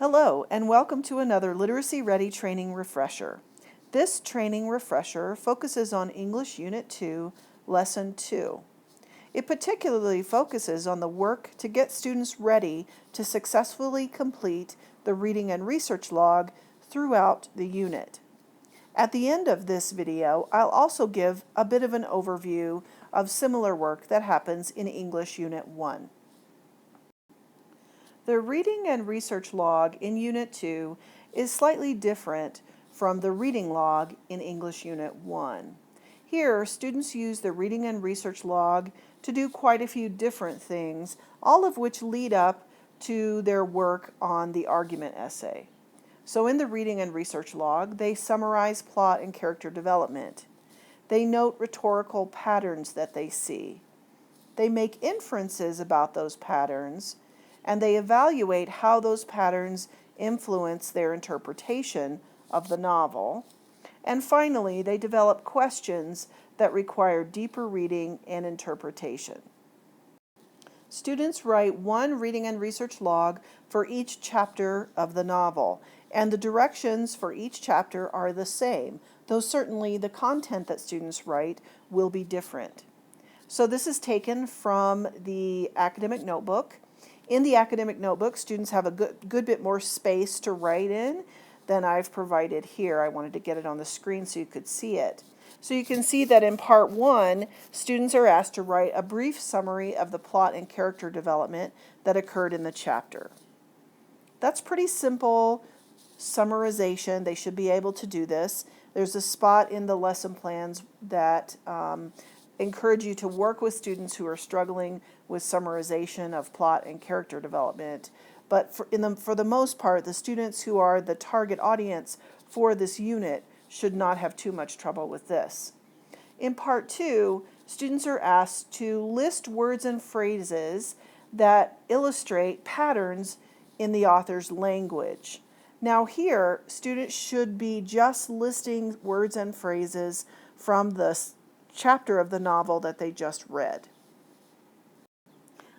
Hello, and welcome to another Literacy Ready training refresher. This training refresher focuses on English Unit 2, Lesson 2. It particularly focuses on the work to get students ready to successfully complete the reading and research log throughout the unit. At the end of this video, I'll also give a bit of an overview of similar work that happens in English Unit 1. The reading and research log in Unit 2 is slightly different from the reading log in English Unit 1. Here, students use the reading and research log to do quite a few different things, all of which lead up to their work on the argument essay. So in the reading and research log, they summarize plot and character development. They note rhetorical patterns that they see. They make inferences about those patterns, and they evaluate how those patterns influence their interpretation of the novel. And finally, they develop questions that require deeper reading and interpretation. Students write one reading and research log for each chapter of the novel, and the directions for each chapter are the same, though certainly the content that students write will be different. So this is taken from the academic notebook. In the academic notebook, students have a good bit more space to write in than I've provided here. I wanted to get it on the screen so you could see it. So you can see that in Part 1, students are asked to write a brief summary of the plot and character development that occurred in the chapter. That's pretty simple summarization. They should be able to do this. There's a spot in the lesson plans that encourage you to work with students who are struggling with summarization of plot and character development. But for the most part, the students who are the target audience for this unit should not have too much trouble with this. In Part 2, students are asked to list words and phrases that illustrate patterns in the author's language. Now here, students should be just listing words and phrases from the chapter of the novel that they just read.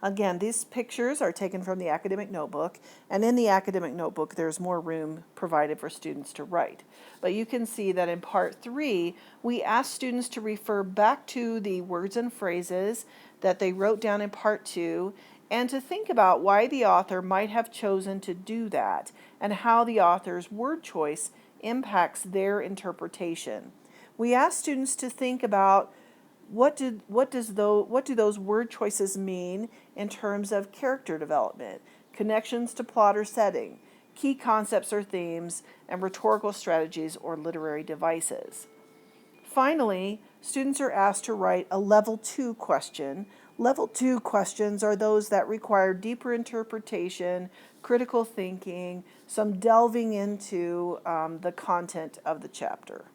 Again, these pictures are taken from the academic notebook, and in the academic notebook there's more room provided for students to write. But you can see that in Part 3, we asked students to refer back to the words and phrases that they wrote down in Part 2, and to think about why the author might have chosen to do that, and how the author's word choice impacts their interpretation. We asked students to think about what do those word choices mean in terms of character development, connections to plot or setting, key concepts or themes, and rhetorical strategies or literary devices. Finally, students are asked to write a Level 2 question. Level 2 questions are those that require deeper interpretation, critical thinking, some delving into the content of the chapter.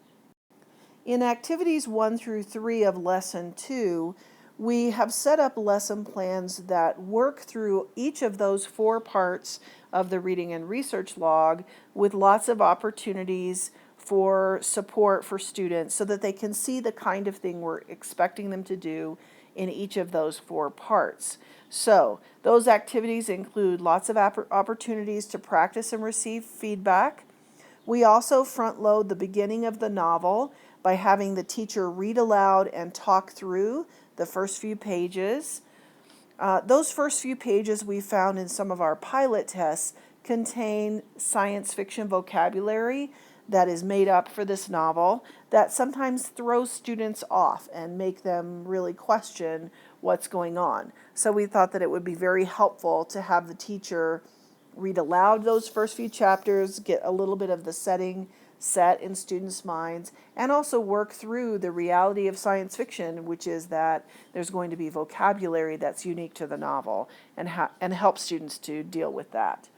In activities 1 through 3 of Lesson 2, we have set up lesson plans that work through each of those 4 parts of the reading and research log with lots of opportunities for support for students so that they can see the kind of thing we're expecting them to do in each of those 4 parts. So those activities include lots of opportunities to practice and receive feedback. We also front load the beginning of the novel by having the teacher read aloud and talk through the first few pages. Those first few pages we found in some of our pilot tests contain science fiction vocabulary that is made up for this novel that sometimes throws students off and make them really question what's going on. So we thought that it would be very helpful to have the teacher read aloud those first few chapters, get a little bit of the setting set in students' minds, and also work through the reality of science fiction, which is that there's going to be vocabulary that's unique to the novel, and help students to deal with that.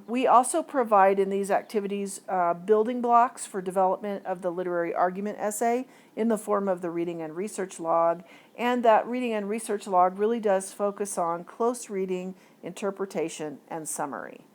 We also provide in these activities building blocks for development of the literary argument essay in the form of the reading and research log, and that reading and research log really does focus on close reading, interpretation, and summary.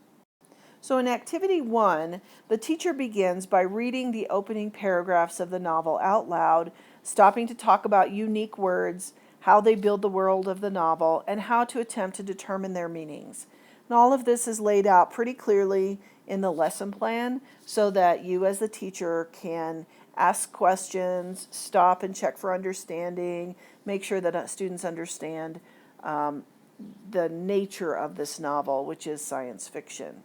So in Activity 1, the teacher begins by reading the opening paragraphs of the novel out loud, stopping to talk about unique words, how they build the world of the novel, and how to attempt to determine their meanings. And all of this is laid out pretty clearly in the lesson plan so that you as the teacher can ask questions, stop and check for understanding, make sure that students understand the nature of this novel, which is science fiction.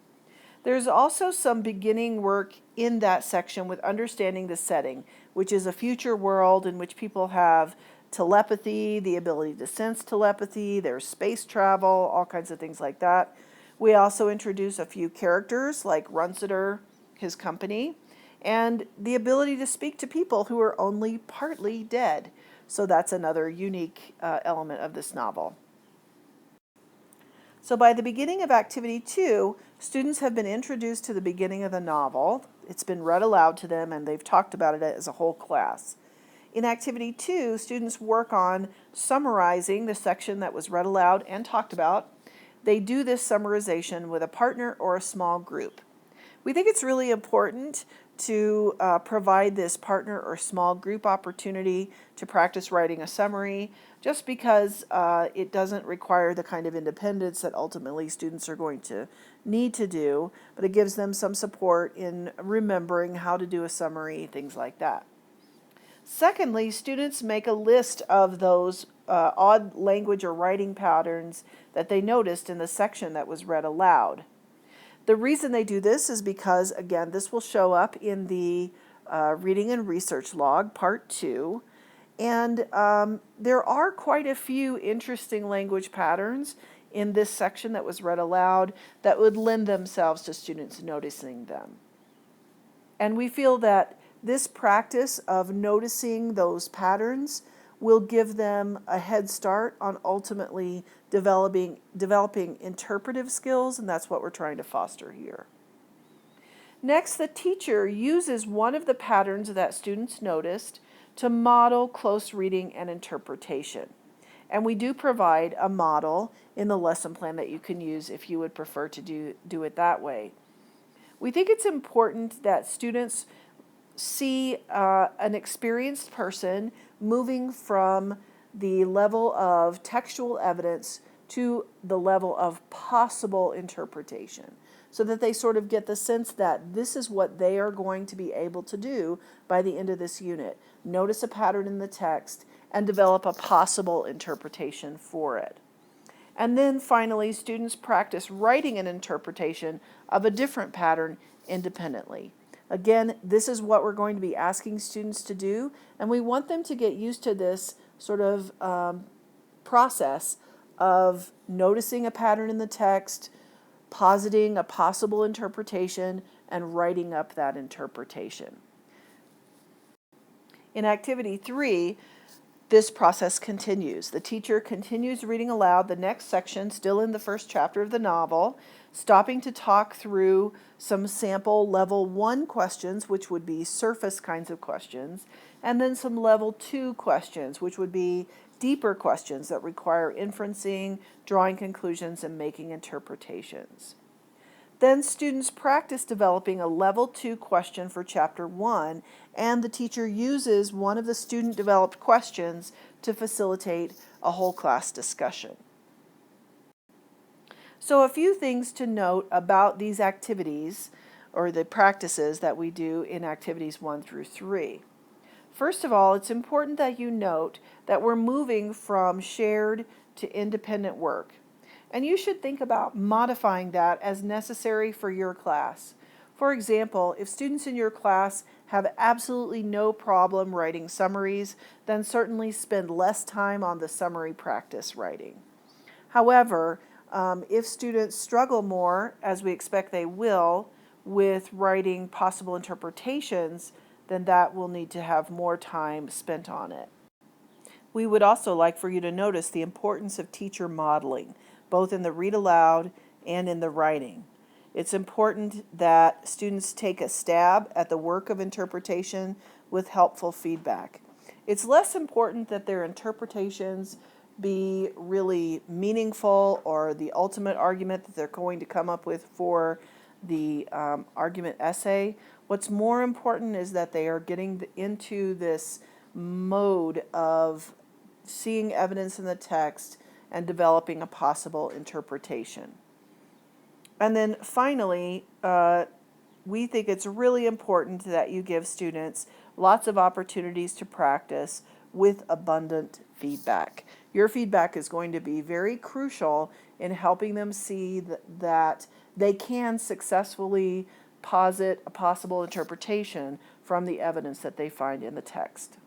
There's also some beginning work in that section with understanding the setting, which is a future world in which people have telepathy, the ability to sense telepathy, there's space travel, all kinds of things like that. We also introduce a few characters like Runsiter, his company, and the ability to speak to people who are only partly dead. So that's another unique element of this novel. So by the beginning of Activity 2, students have been introduced to the beginning of the novel. It's been read aloud to them, and they've talked about it as a whole class. In Activity 2, students work on summarizing the section that was read aloud and talked about. They do this summarization with a partner or a small group. We think it's really important to provide this partner or small group opportunity to practice writing a summary, just because it doesn't require the kind of independence that ultimately students are going to need to do, but it gives them some support in remembering how to do a summary, things like that. Secondly, students make a list of those odd language or writing patterns that they noticed in the section that was read aloud. The reason they do this is because, again, this will show up in the Reading and Research Log, Part 2, and there are quite a few interesting language patterns in this section that was read aloud that would lend themselves to students noticing them. And we feel that this practice of noticing those patterns will give them a head start on ultimately developing interpretive skills, and that's what we're trying to foster here. Next, the teacher uses one of the patterns that students noticed to model close reading and interpretation. And we do provide a model in the lesson plan that you can use if you would prefer to do it that way. We think it's important that students see an experienced person moving from the level of textual evidence to the level of possible interpretation, so that they sort of get the sense that this is what they are going to be able to do by the end of this unit. Notice a pattern in the text and develop a possible interpretation for it. And then finally, students practice writing an interpretation of a different pattern independently. Again, this is what we're going to be asking students to do, and we want them to get used to this sort of process of noticing a pattern in the text, positing a possible interpretation, and writing up that interpretation. In Activity 3, this process continues. The teacher continues reading aloud the next section, still in the first chapter of the novel, stopping to talk through some sample level 1 questions, which would be surface kinds of questions, and then some level 2 questions, which would be deeper questions that require inferencing, drawing conclusions, and making interpretations. Then students practice developing a level 2 question for chapter 1, and the teacher uses one of the student-developed questions to facilitate a whole class discussion. So a few things to note about these activities, or the practices that we do in activities 1 through 3. First of all, it's important that you note that we're moving from shared to independent work. And you should think about modifying that as necessary for your class. For example, if students in your class have absolutely no problem writing summaries, then certainly spend less time on the summary practice writing. However, if students struggle more, as we expect they will, with writing possible interpretations, then that will need to have more time spent on it. We would also like for you to notice the importance of teacher modeling, both in the read aloud and in the writing. It's important that students take a stab at the work of interpretation with helpful feedback. It's less important that their interpretations be really meaningful or the ultimate argument that they're going to come up with for the argument essay. What's more important is that they are getting into this mode of seeing evidence in the text and developing a possible interpretation. And then finally, we think it's really important that you give students lots of opportunities to practice with abundant feedback. Your feedback is going to be very crucial in helping them see that they can successfully posit a possible interpretation from the evidence that they find in the text.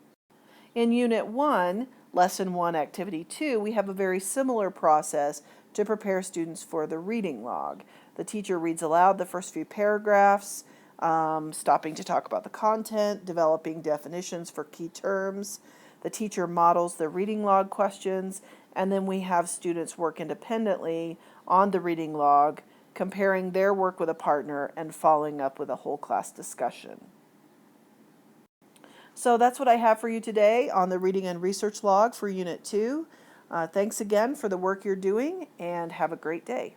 In Unit 1, Lesson 1, Activity 2, we have a very similar process to prepare students for the reading log. The teacher reads aloud the first few paragraphs, stopping to talk about the content, developing definitions for key terms. The teacher models the reading log questions, and then we have students work independently on the reading log, comparing their work with a partner and following up with a whole class discussion. So that's what I have for you today on the reading and research log for Unit 2. Thanks again for the work you're doing, and have a great day.